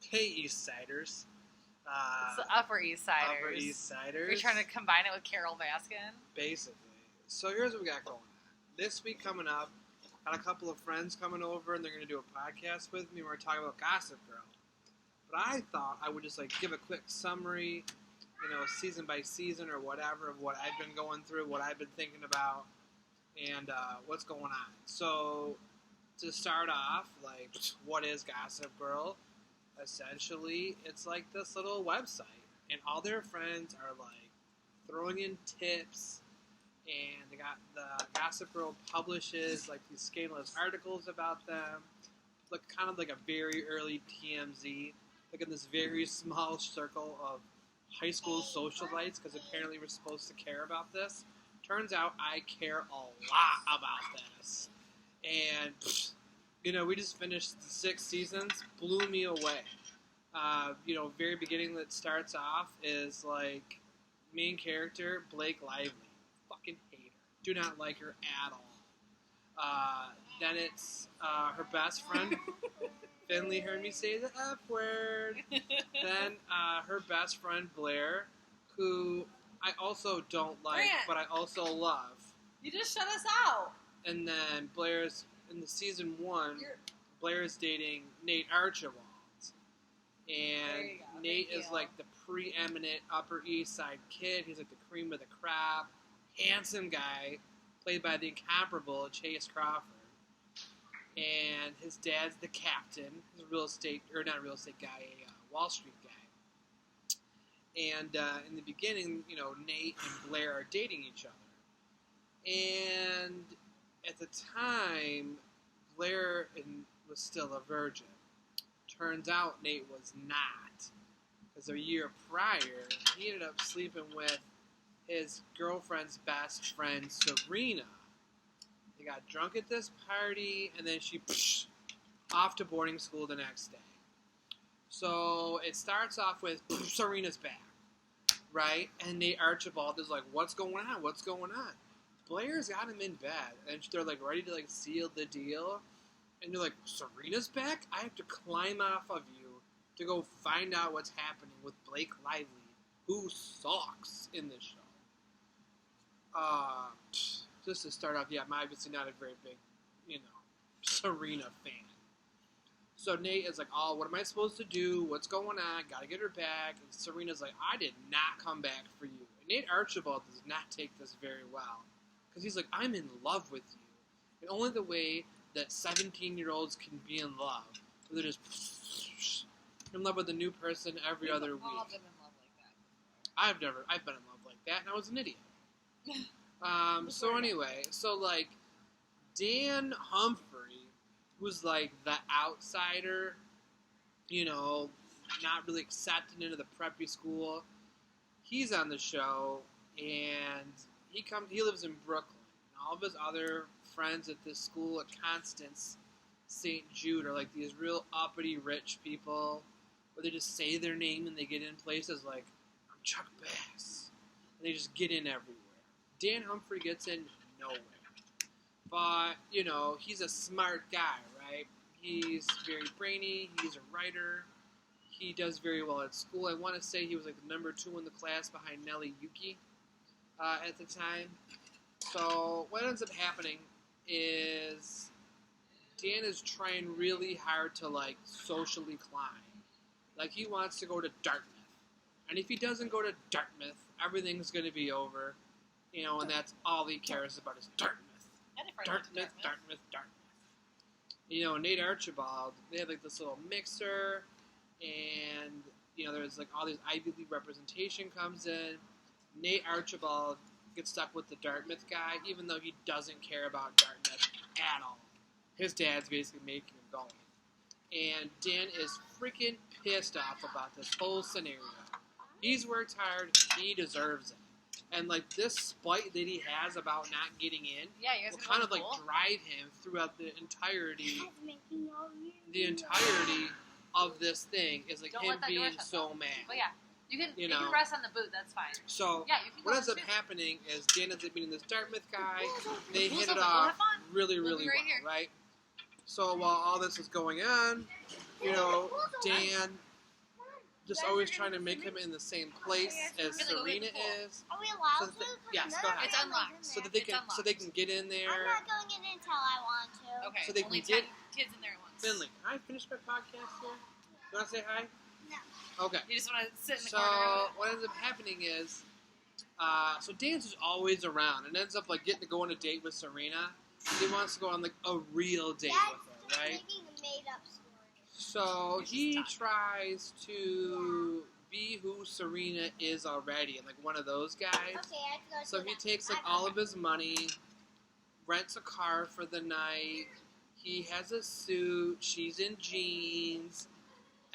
Hey, East Siders. It's the Upper East Siders. Upper East Siders. You're trying to combine it with Carol Baskin? Basically. So here's what we got going on. This week coming up, got a couple of friends coming over, and they're going to do a podcast with me. We're talking about Gossip Girl. But I thought I would just give a quick summary, season by season or whatever, of what I've been going through, what I've been thinking about, and what's going on. So to start off, what is Gossip Girl? Essentially, it's like this little website, and all their friends are throwing in tips, and they got the Gossip Girl publishes these scandalous articles about them, kind of like a very early TMZ, in this very small circle of high school socialites, because apparently we're supposed to care about this. Turns out I care a lot about this, and we just finished the 6 seasons, blew me away. Very beginning that starts off is main character Blake Lively. Fucking hate her. Do not like her at all. Then it's her best friend. Finley heard me say the F word. Then her best friend Blair, who I also don't like, Grant, but I also love. You just shut us out. And then Blair's, in the season 1, Blair is dating Nate Archibald. And Nate is the preeminent Upper East Side kid. He's the cream of the crop. Handsome guy, played by the incomparable Chase Crawford. And his dad's the captain. He's a not real estate guy, a Wall Street guy. And in the beginning, Nate and Blair are dating each other. And at the time, Blair was still a virgin. Turns out Nate was not. Because a year prior, he ended up sleeping with his girlfriend's best friend, Serena. They got drunk at this party, and then she off to boarding school the next day. So it starts off with Serena's back, right? And Nate Archibald is what's going on? What's going on? Blair's got him in bed, and they're ready to seal the deal. And you're Serena's back? I have to climb off of you to go find out what's happening with Blake Lively, who sucks in this show. Just to start off, I'm obviously not a very big, Serena fan. So Nate is oh, what am I supposed to do? What's going on? Gotta get her back. And Serena's I did not come back for you. And Nate Archibald does not take this very well. Because he's I'm in love with you. And only the way that 17-year-olds can be in love. They're just in love with a new person every other week. All been in love like that. I've been in love like that, and I was an idiot. So Dan Humphrey, who's the outsider, not really accepted into the preppy school, he's on the show, and he lives in Brooklyn. And all of his other friends at this school at Constance St. Jude are these real uppity rich people where they just say their name and they get in places I'm Chuck Bass, and they just get in everywhere. Dan Humphrey gets in nowhere. But, he's a smart guy, right? He's very brainy. He's a writer. He does very well at school. I want to say he was the number 2 in the class behind Nelly Yuki at the time. So what ends up happening is Dan is trying really hard to socially climb. He wants to go to Dartmouth. And if he doesn't go to Dartmouth, everything's going to be over. And that's all he cares about is Dartmouth. Dartmouth. Nate Archibald, they have this little mixer, and there's all these Ivy League representation comes in. Nate Archibald gets stuck with the Dartmouth guy, even though he doesn't care about Dartmouth at all. His dad's basically making him go. And Dan is freaking pissed off about this whole scenario. He's worked hard. He deserves it. And this spite that he has about not getting in will kind of drive him throughout the entirety of this thing is him being so mad. But yeah, you can rest on the boot. That's fine. So what ends up happening is Dan ends up meeting this Dartmouth guy. They hit it off really, really well, right? So while all this is going on, Dan just always trying to make him in the same place as Serena is. Are we allowed to? Yes, go ahead. It's unlocked. So that they can get in there. I'm not going in until I want to. Okay. So they only can get 10 kids in there at once. Finley, can I finish my podcast here? You want to say hi? No. Okay. You just want to sit in the So corner. what ends up happening is, so Dan's is always around and ends up like getting to go on a date with Serena. He wants to go on like a real date with her, right? Making a made-up story. So he tries to be who Serena is already, and like one of those guys. Okay, I have to go So do he that. takes like all of his money, rents a car for the night. He has a suit. She's in jeans,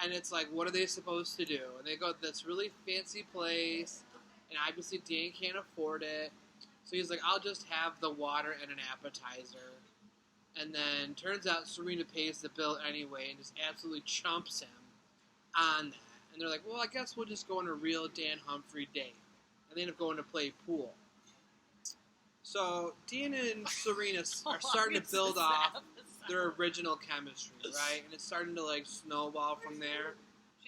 and it's like, what are they supposed to do? And they go to this really fancy place, and obviously Dan can't afford it. So he's like, I'll just have the water and an appetizer. And then turns out Serena pays the bill anyway and just absolutely chumps him on that. And they're like, well, I guess we'll just go on a real Dan Humphrey date. And they end up going to play pool. So Dan and Serena are starting to build off their original chemistry, right? And it's starting to like snowball from there.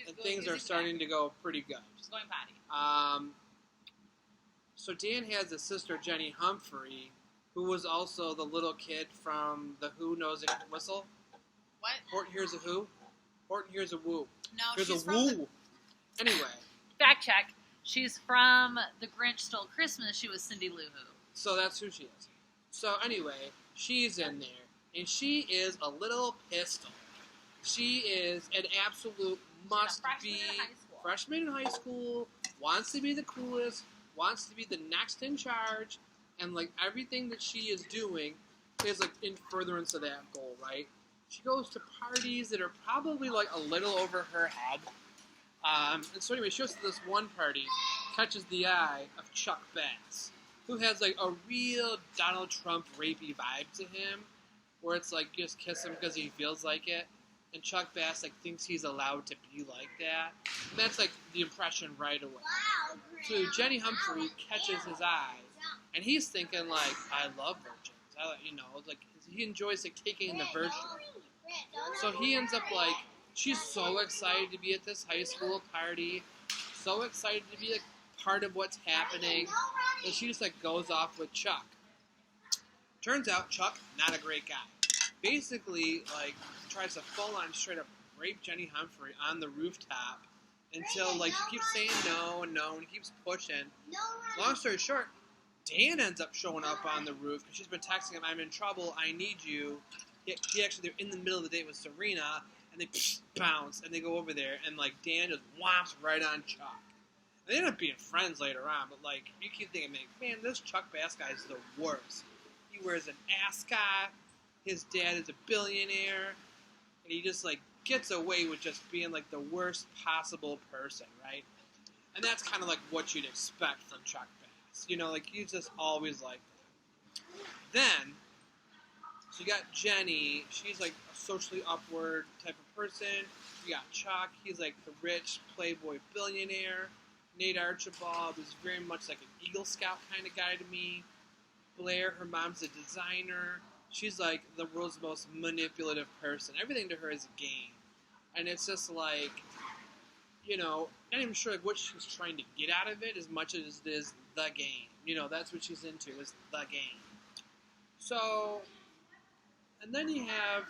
And things are starting to go pretty good. She's going potty. So Dan has a sister, Jenny Humphrey, who was also the little kid from the Who Knows a Whistle. What? Horton Hears a Who. Horton Hears a Woo. No, Here's she's a from woo. Anyway. Fact check. She's from The Grinch Stole Christmas. She was Cindy Lou Who. So that's who she is. So anyway, she's in there, and she is a little pistol. She is an absolute must-be freshman in high school, wants to be the coolest, wants to be the next in charge, and like everything that she is doing is like in furtherance of that goal, right? She goes to parties that are probably like a little over her head. And so anyway, she goes to this one party, catches the eye of Chuck Bass, who has like a real Donald Trump rapey vibe to him, where it's like just kiss him because he feels like it. And Chuck Bass like thinks he's allowed to be like that. And that's like the impression right away. Wow, So Jenny Humphrey catches his eye, and he's thinking like, I love virgins. Like he enjoys like taking in the virgin. So he ends up like, she's so excited to be at this high school party, so excited to be like part of what's happening, that she just like goes off with Chuck. Turns out Chuck, not a great guy. Basically, like tries to full on straight up rape Jenny Humphrey on the rooftop until like she keeps saying no and no and keeps pushing. Long story short, Dan ends up showing up on the roof because she's been texting him, I'm in trouble, I need you. He actually, they're in the middle of the date with Serena, and they bounce, and they go over there, and like Dan just whomps right on Chuck. And they end up being friends later on, but like you keep thinking, man, this Chuck Bass guy is the worst. He wears an ascot, his dad is a billionaire, and he just like gets away with just being like the worst possible person, right? And that's kind of like what you'd expect from Chuck Bass. Like he's just always like that. Then, so you got Jenny, she's like a socially upward type of person. You got Chuck, he's like the rich playboy billionaire. Nate Archibald is very much like an Eagle Scout kind of guy to me. Blair, her mom's a designer. She's like the world's most manipulative person. Everything to her is a game. And it's just like, not even sure like what she's trying to get out of it as much as it is the game. That's what she's into, is the game. So, and then you have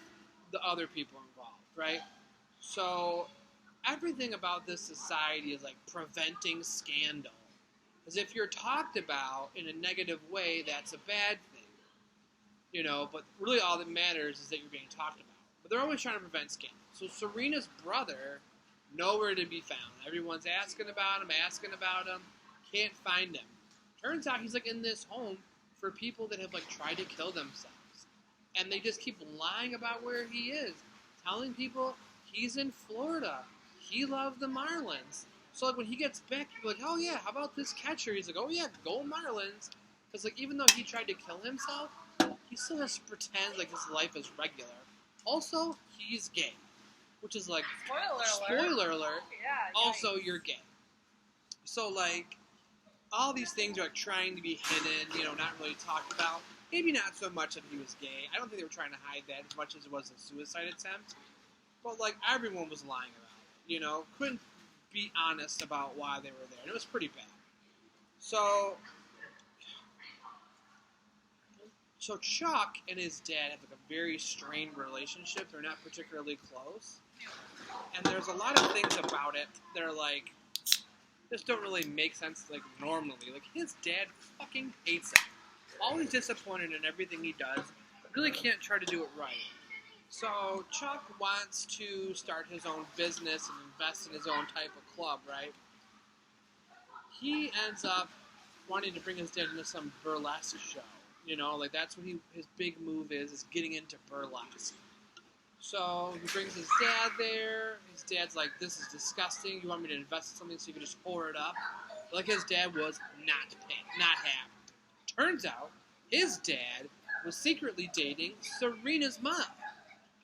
the other people involved, right? So, everything about this society is like preventing scandal. Because if you're talked about in a negative way, that's a bad thing. But really all that matters is that you're being talked about. But they're always trying to prevent scandal. So Serena's brother, nowhere to be found. Everyone's asking about him, can't find him. Turns out he's like in this home for people that have like tried to kill themselves. And they just keep lying about where he is. Telling people he's in Florida. He loved the Marlins. So like when he gets back, people are like, oh yeah, how about this catcher? He's like, oh yeah, go Marlins. Because like even though he tried to kill himself, he still has to pretend like his life is regular. Also, he's gay. Which is like, spoiler alert. Yeah, also, you're gay. So like, all these things are like trying to be hidden, not really talked about. Maybe not so much that he was gay. I don't think they were trying to hide that as much as it was a suicide attempt. But like, everyone was lying about it, couldn't be honest about why they were there. And it was pretty bad. So Chuck and his dad have like a very strained relationship. They're not particularly close. And there's a lot of things about it that are like, just don't really make sense like normally. Like his dad fucking hates him. Always disappointed in everything he does. Really can't try to do it right. So Chuck wants to start his own business and invest in his own type of club, right? He ends up wanting to bring his dad into some burlesque show. You know, like that's what his big move is getting into burlesque. So he brings his dad there. His dad's like, this is disgusting. You want me to invest in something so you can just whore it up? Like his dad was not happy. Turns out his dad was secretly dating Serena's mom.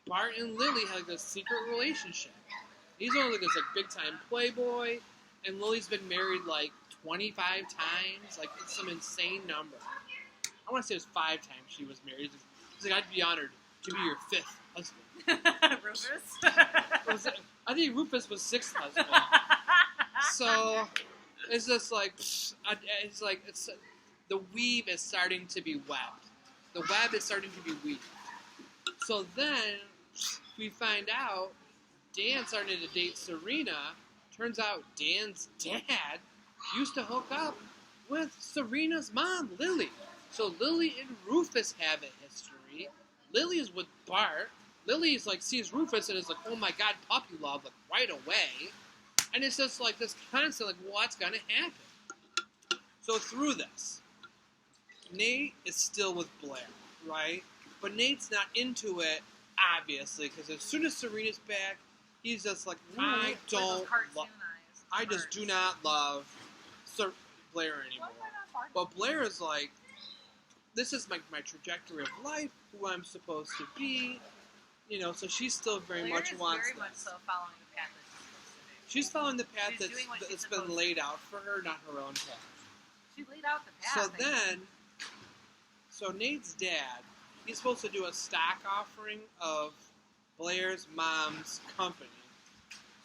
Bart and Lily had like a secret relationship. He's only like this like big time playboy, and Lily's been married like 25 times. Like it's some insane number. I want to say it was 5 times she was married. He's like, I'd be honored to be your 5th husband. Rufus? I think Rufus was 6th husband. So it's just like, it's like the weave is starting to be webbed. The web is starting to be weaved. So then we find out Dan's starting to date Serena. Turns out Dan's dad used to hook up with Serena's mom, Lily. So Lily and Rufus have a history. Lily is with Bart. Lily is like sees Rufus and is like, oh my god, puppy love, like right away. And it's just like this constant, like, what's gonna happen? So through this, Nate is still with Blair, right? But Nate's not into it, obviously, because as soon as Serena's back, he's just like, I just do not love Blair anymore. But Blair is like, this is my trajectory of life, who I'm supposed to be, you know. So she still very much wants very much this. so following the path that She's following the path She's doing what that's she's been supposed laid out for her, not her own path. she laid out the path. So Nate's dad, he's supposed to do a stock offering of Blair's mom's company.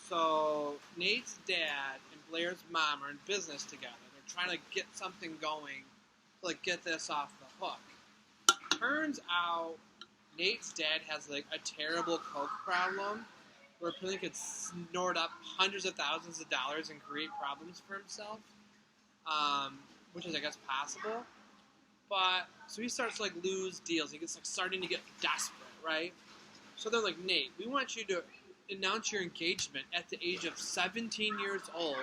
So Nate's dad and Blair's mom are in business together. They're trying to get something going to like get this off the hook. Turns out Nate's dad has like a terrible coke problem where apparently could snort up hundreds of thousands of dollars and create problems for himself, which is I guess possible. But so he starts to like lose deals. He gets like starting to get desperate, right? So they're like, Nate, we want you to announce your engagement at the age of 17 years old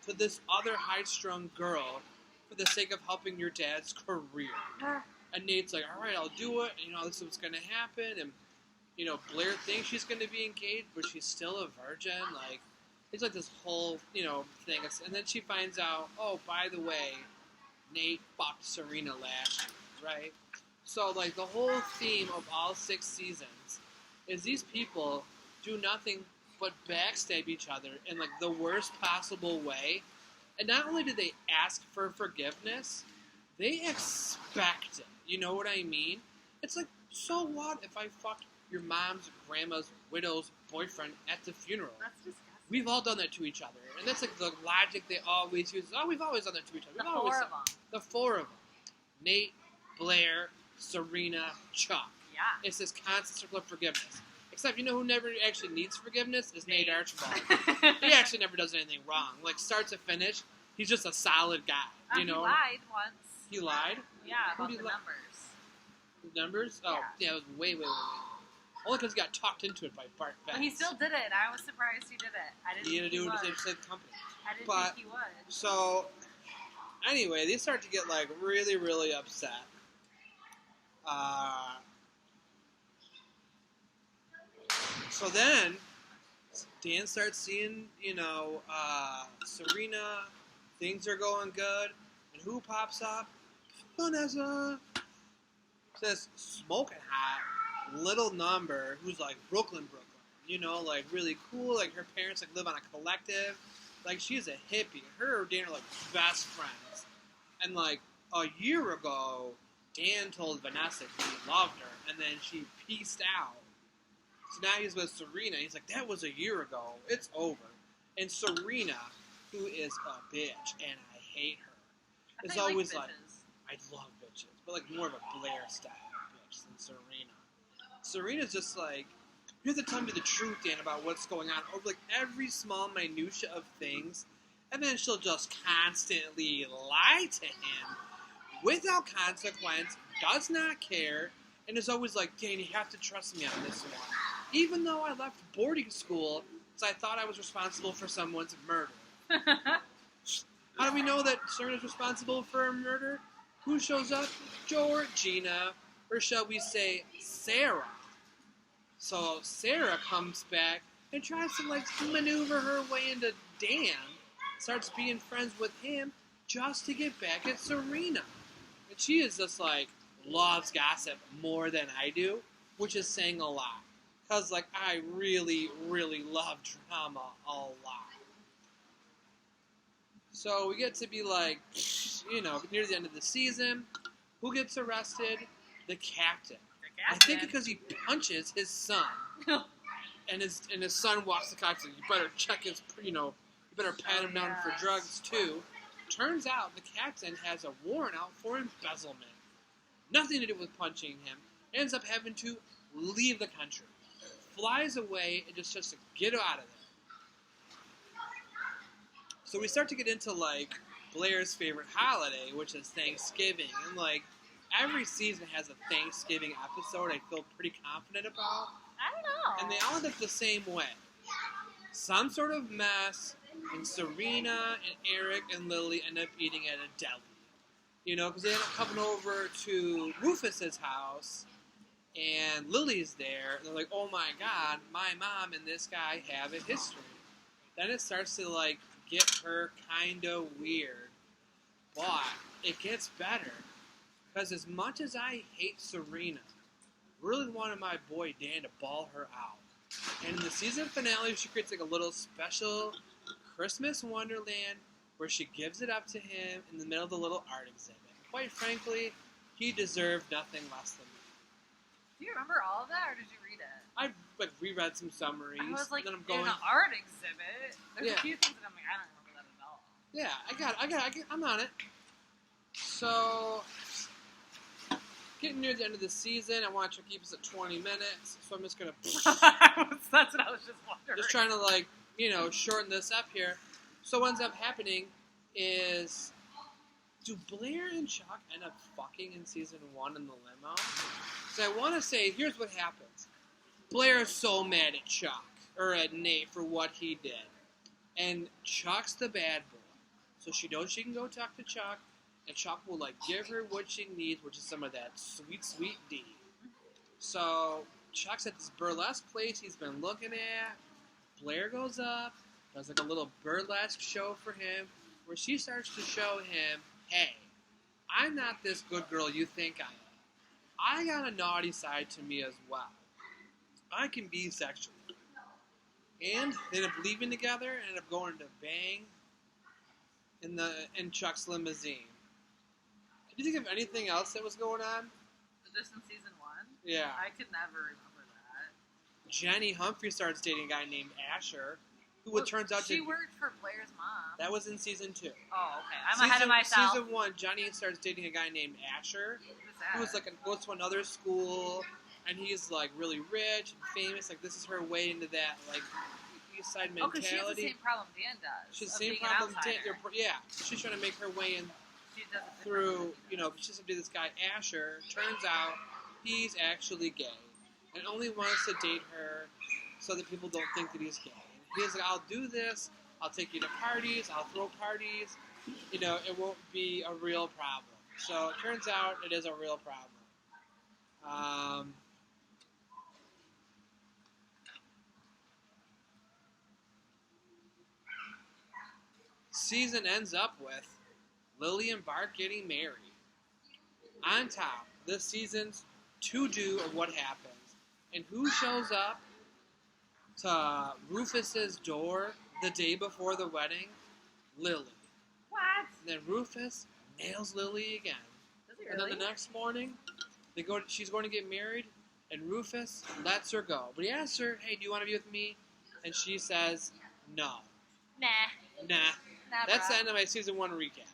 to this other high-strung girl for the sake of helping your dad's career. And Nate's like, all right, I'll do it. And, you know, this is what's going to happen. And, you know, Blair thinks she's going to be engaged, but she's still a virgin. Like, it's like this whole, you know, thing. And then she finds out, oh, by the way, Nate fucked Serena last year, right? So, like, the whole theme of all 6 seasons is these people do nothing but backstab each other in, like, the worst possible way. And not only do they ask for forgiveness, they expect it. You know what I mean? It's like, so what if I fucked your mom's, grandma's, widow's boyfriend at the funeral? That's disgusting. We've all done that to each other. And that's like the logic they always use. Oh, we've always done that to each other. The 4 of them. The 4 of them. Nate, Blair, Serena, Chuck. Yeah. It's this constant circle of forgiveness. Except, you know who never actually needs forgiveness? Is Nate Archibald. He actually never does anything wrong. Like, start to finish, he's just a solid guy. You know? He lied once. He lied? Yeah, Who about did the he lie? numbers. The numbers? Oh, yeah, it was way. Only because he got talked into it by Bart Betts. But he still did it. I was surprised he did it. I didn't He had to think do he it would. to save the company. I didn't But- think he would. So, anyway, they start to get, like, really, really upset. So then, Dan starts seeing, you know, Serena, things are going good, and who pops up? Vanessa. This smoking hot little number who's like Brooklyn, you know, like really cool. Like her parents like live on a collective. Like she's a hippie. Her and Dan are like best friends. And like a year ago, Dan told Vanessa he loved her, and then she pieced out. So now he's with Serena. He's like, that was a year ago. It's over. And Serena, who is a bitch, and I hate her, I is thought you always liked like, bitches. I love bitches, but like more of a Blair style bitch than Serena. Serena's just like, you have to tell me the truth, Dan, about what's going on over like every small minutia of things, and then she'll just constantly lie to him without consequence, does not care, and is always like, Dan, you have to trust me on this one. Even though I left boarding school because I thought I was responsible for someone's murder. How do we know that Serena's responsible for a murder? Who shows up? Georgina, or shall we say Sarah. So Sarah comes back and tries to like maneuver her way into Dan, starts being friends with him just to get back at Serena. And she is just like, loves gossip more than I do, which is saying a lot. Because like, I really, really love drama a lot. So we get to be like, near the end of the season, who gets arrested? The captain. I think because he punches his son, and his son walks the cops and you better check his, you better pat him down for drugs too. Turns out the captain has a warrant out for embezzlement. Nothing to do with punching him. Ends up having to leave the country. Flies away and just to get out of there. So we start to get into like Blair's favorite holiday, which is Thanksgiving, and like every season has a Thanksgiving episode I feel pretty confident about. I don't know. And they all end up the same way. Some sort of mess, and Serena and Eric and Lily end up eating at a deli. Because they end up coming over to Rufus's house, and Lily's there, and they're like, oh my god, my mom and this guy have a history. Then it starts to like get her kind of weird. But it gets better. Because as much as I hate Serena, really wanted my boy Dan to ball her out. And in the season finale, she creates like a little special Christmas wonderland where she gives it up to him in the middle of the little art exhibit. Quite frankly, he deserved nothing less than that. Do you remember all of that, or did you read it? I like reread some summaries. I was like, and then I'm going, in an art exhibit. There's Yeah. a few things that I'm like, I don't remember that at all. Yeah, I'm on it. So, getting near the end of the season, I want to keep us at 20 minutes, so I'm just going to... That's what I was just wondering. Just trying to, like, shorten this up here. So what ends up happening is... Do Blair and Chuck end up fucking in season 1 in the limo? So I want to say, here's what happens. Blair is so mad at Chuck, or at Nate, for what he did. And Chuck's the bad boy. So she knows she can go talk to Chuck, and Chuck will, like, give her what she needs, which is some of that sweet, sweet D. So Chuck's at this burlesque place he's been looking at. Blair goes up, does, like, a little burlesque show for him, where she starts to show him, hey, I'm not this good girl you think I am. I got a naughty side to me as well. I can be sexual. And they end up leaving together and end up going to bang in Chuck's limousine. Can you think of anything else that was going on? Just in season 1? Yeah. I could never remember that. Jenny Humphrey starts dating a guy named Asher, who it turns out she to... worked for Blair's mom. That was in season 2. Oh, okay. I'm ahead of myself. Season 1, Johnny starts dating a guy named Asher, who was like goes to another school, and he's like really rich and famous. Like this is her way into that like East Side mentality. Because she has the same problem Dan does. She's the same problem Dan. Yeah, she's trying to make her way in through. She's to do this guy Asher. Turns out he's actually gay, and only wants to date her so that people don't think that he's gay. He's like, I'll do this, I'll take you to parties, I'll throw parties, it won't be a real problem. So it turns out it is a real problem. Season ends up with Lily and Bart getting married. On top, this season's to-do of what happens. And who shows up to Rufus's door the day before the wedding? Lily. What? And then Rufus nails Lily again. Does he And really? then the next morning, she's going to get married, and Rufus lets her go. But he asks her, hey, do you want to be with me? And she says, no. Nah. Nah, That's the bruh. end of my season 1 recap.